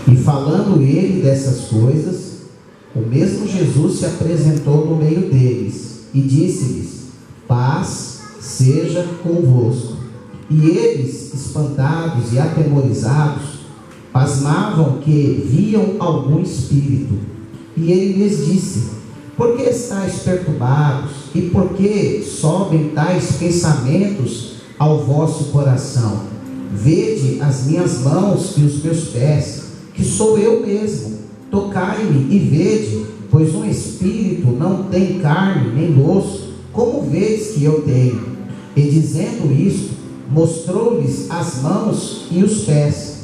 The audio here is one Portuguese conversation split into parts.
E falando ele dessas coisas, o mesmo Jesus se apresentou no meio deles e disse-lhes: paz seja convosco. E eles, espantados e atemorizados, pasmavam que viam algum espírito. E ele lhes disse: por que estáis perturbados? E por que sobem tais pensamentos ao vosso coração? Vede as minhas mãos e os meus pés, que sou eu mesmo. Tocai-me e vede, pois um espírito não tem carne nem osso, como vedes que eu tenho. E dizendo isto, mostrou-lhes as mãos e os pés.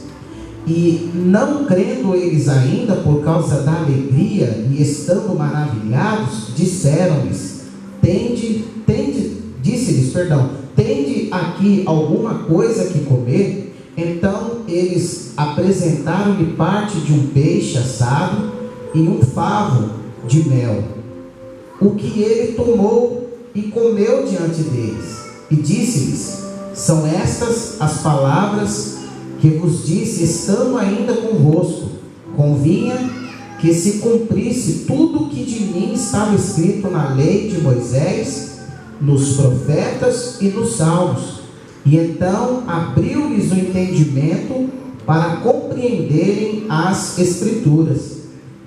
E não crendo eles ainda por causa da alegria e estando maravilhados, disseram-lhes: tende aqui alguma coisa que comer? Então eles apresentaram-lhe parte de um peixe assado e um favo de mel, o que ele tomou e comeu diante deles. E disse-lhes: são estas as palavras que vos disse estando ainda convosco. Convinha que se cumprisse tudo o que de mim estava escrito na lei de Moisés, nos profetas e nos salmos. E então abriu-lhes o entendimento para compreenderem as Escrituras.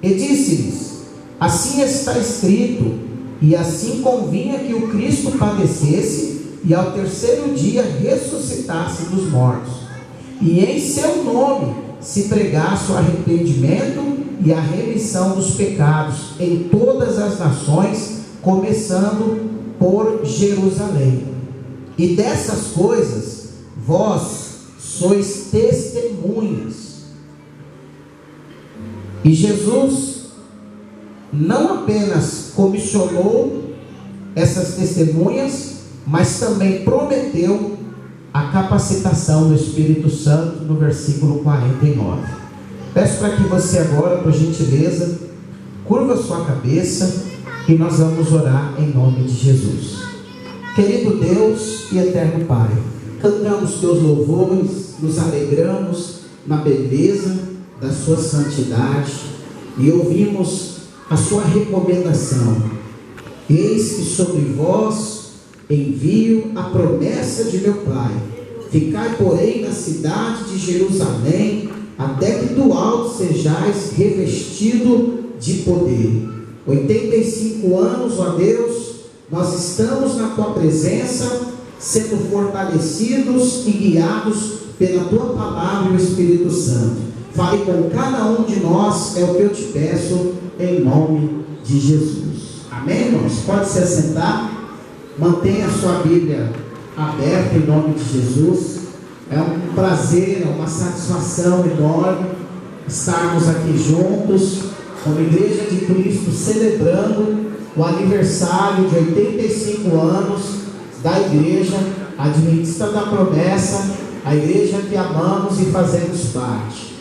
E disse-lhes: assim está escrito, e assim convinha que o Cristo padecesse e ao terceiro dia ressuscitasse dos mortos, e em seu nome se pregasse o arrependimento e a remissão dos pecados em todas as nações, começando por Jerusalém. E dessas coisas vós sois testemunhas. E Jesus não apenas comissionou essas testemunhas, mas também prometeu a capacitação do Espírito Santo no versículo 49. Peço para que você agora, por gentileza, curva sua cabeça e nós vamos orar em nome de Jesus. Querido Deus e eterno Pai, cantamos teus louvores, nos alegramos na beleza da sua santidade e ouvimos a sua recomendação: eis que sobre vós envio a promessa de meu Pai. Ficai, porém, na cidade de Jerusalém, até que do alto sejais revestido de poder. 85 anos, ó Deus, nós estamos na tua presença, sendo fortalecidos e guiados pela tua palavra e o Espírito Santo. Fale com cada um de nós, é o que eu te peço, em nome de Jesus. Amém, irmãos? Pode se assentar. Mantenha a sua Bíblia aberta em nome de Jesus. É um prazer, é uma satisfação enorme estarmos aqui juntos, como Igreja de Cristo, celebrando o aniversário de 85 anos da Igreja Adventista da Promessa, a igreja que amamos e fazemos parte.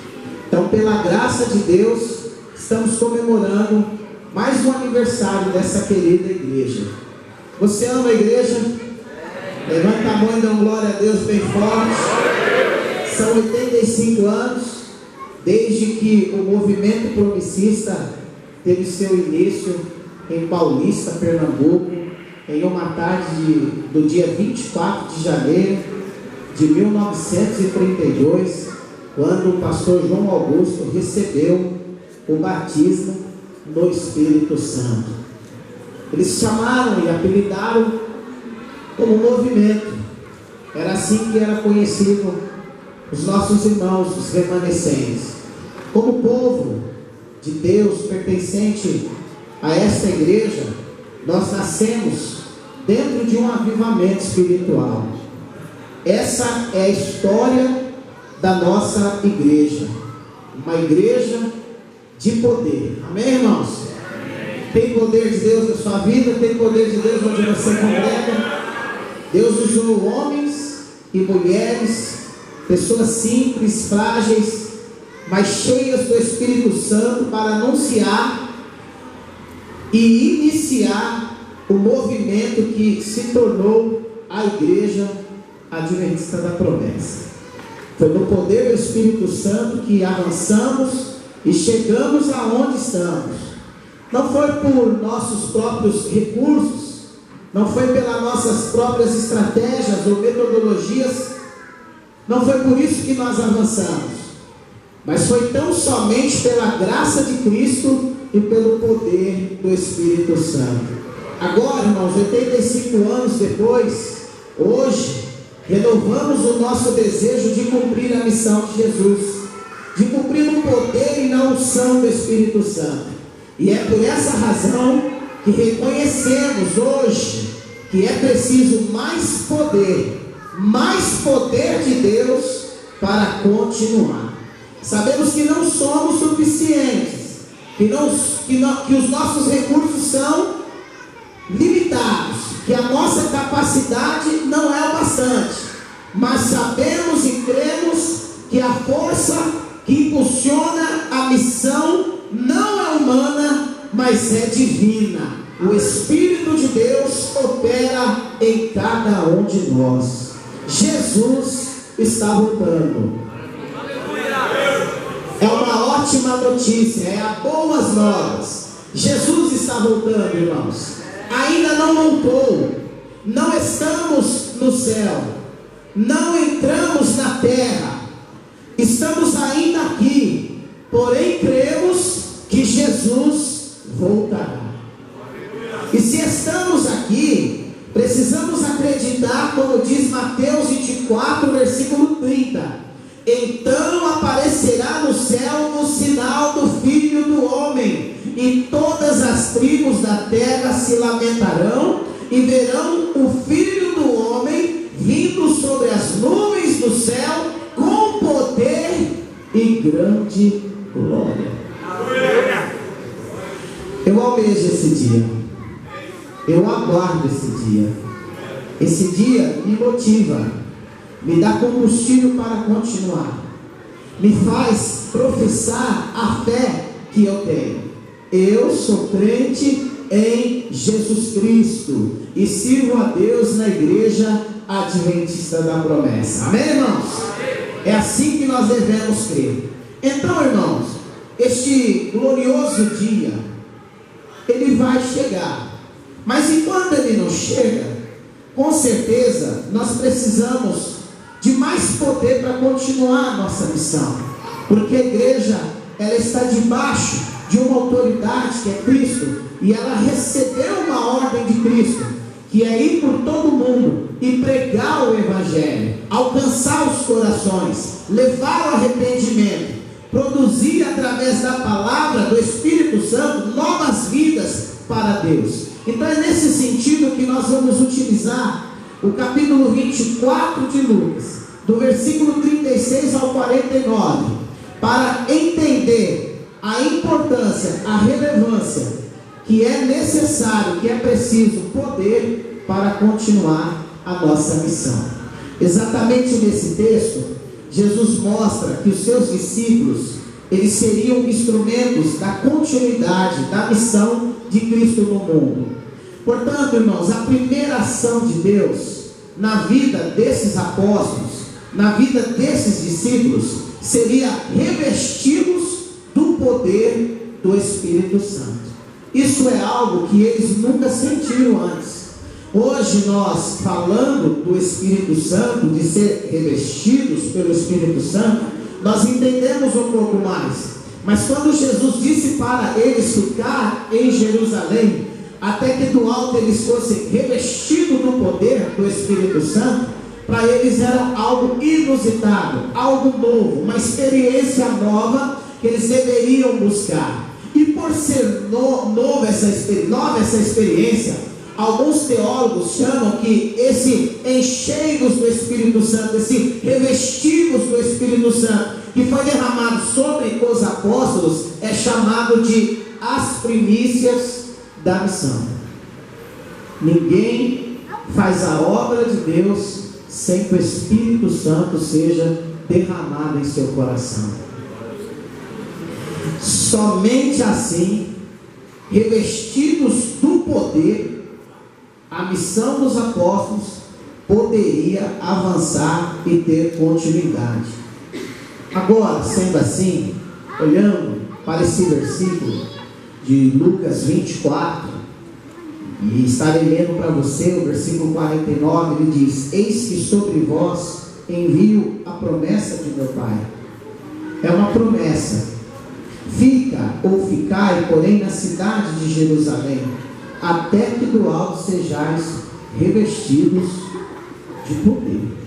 Então, pela graça de Deus, estamos comemorando mais um aniversário dessa querida igreja. Você ama a igreja? Levanta a mão e dá glória a Deus bem forte. São 85 anos desde que o movimento promissista teve seu início em Paulista, Pernambuco, em uma tarde do dia 24 de janeiro de 1932, quando o pastor João Augusto recebeu o batismo no Espírito Santo. Eles chamaram e apelidaram como movimento. Era assim que era conhecido os nossos irmãos, os remanescentes. Como povo de Deus pertencente a esta igreja, nós nascemos dentro de um avivamento espiritual. Essa é a história da nossa igreja. Uma igreja de poder. Amém, irmãos? Tem poder de Deus na sua vida, tem poder de Deus onde você congrega. Deus usou homens e mulheres, pessoas simples, frágeis, mas cheias do Espírito Santo, para anunciar e iniciar o movimento que se tornou a Igreja Adventista da Promessa. Foi no poder do Espírito Santo que avançamos e chegamos aonde estamos. Não foi por nossos próprios recursos, não foi pelas nossas próprias estratégias ou metodologias, não foi por isso que nós avançamos, mas foi tão somente pela graça de Cristo e pelo poder do Espírito Santo. Agora, irmãos, 85 anos depois, hoje, renovamos o nosso desejo de cumprir a missão de Jesus, de cumprir o poder e na unção do Espírito Santo. E é por essa razão que reconhecemos hoje que é preciso mais poder de Deus para continuar. Sabemos que não somos suficientes, que os nossos recursos são limitados, que a nossa capacidade não é o bastante, mas sabemos e cremos que a força que impulsiona a missão não é humana, mas é divina. O Espírito de Deus opera em cada um de nós. Jesus está voltando. É uma ótima notícia, é a boas novas. Jesus está voltando, irmãos. Ainda não voltou. Não estamos no céu, não entramos na terra, estamos ainda aqui, porém cremos que Jesus voltará. E se estamos aqui, precisamos acreditar, como diz Mateus 24, versículo 30: então aparecerá no céu o sinal do Filho do Homem, e todas as tribos da terra se lamentarão, e verão o Filho do Homem vindo sobre as nuvens do céu, com poder e grande glória. Eu almejo esse dia, eu aguardo esse dia. Esse dia me motiva, me dá combustível para continuar, me faz professar a fé que eu tenho. Eu sou crente em Jesus Cristo e sirvo a Deus na igreja adventista da promessa. Amém, irmãos? É assim que nós devemos crer. Então, irmãos, este glorioso dia, ele vai chegar, mas enquanto ele não chega, com certeza nós precisamos de mais poder para continuar a nossa missão, porque a igreja, ela está debaixo de uma autoridade que é Cristo, e ela recebeu uma ordem de Cristo, que é ir por todo mundo e pregar o Evangelho, alcançar os corações, levar o arrependimento, produzir através da palavra do Espírito Santo novas vidas para Deus. Então é nesse sentido que nós vamos utilizar o capítulo 24 de Lucas, do versículo 36 ao 49, para entender a importância, a relevância, que é necessário, que é preciso poder para continuar a nossa missão. Exatamente nesse texto, Jesus mostra que os seus discípulos, eles seriam instrumentos da continuidade da missão de Cristo no mundo. Portanto, irmãos, a primeira ação de Deus na vida desses apóstolos, na vida desses discípulos, seria revesti-los do poder do Espírito Santo. Isso é algo que eles nunca sentiram antes. Hoje nós, falando do Espírito Santo, de ser revestidos pelo Espírito Santo, nós entendemos um pouco mais. Mas quando Jesus disse para eles ficar em Jerusalém, até que do alto eles fossem revestidos do poder do Espírito Santo, para eles era algo inusitado, algo novo, uma experiência nova que eles deveriam buscar. E por ser nova essa experiência, alguns teólogos chamam que esse encheios do Espírito Santo, esse revestidos do Espírito Santo, que foi derramado sobre os apóstolos, é chamado de as primícias da missão. Ninguém faz a obra de Deus sem que o Espírito Santo seja derramado em seu coração. Somente assim, revestidos do poder, a missão dos apóstolos poderia avançar e ter continuidade. Agora, sendo assim, olhando para esse versículo de Lucas 24, e estarei lendo para você o versículo 49, ele diz: eis que sobre vós envio a promessa de meu Pai. É uma promessa: fica ou ficai, porém, na cidade de Jerusalém, até que do alto sejais revestidos de poder.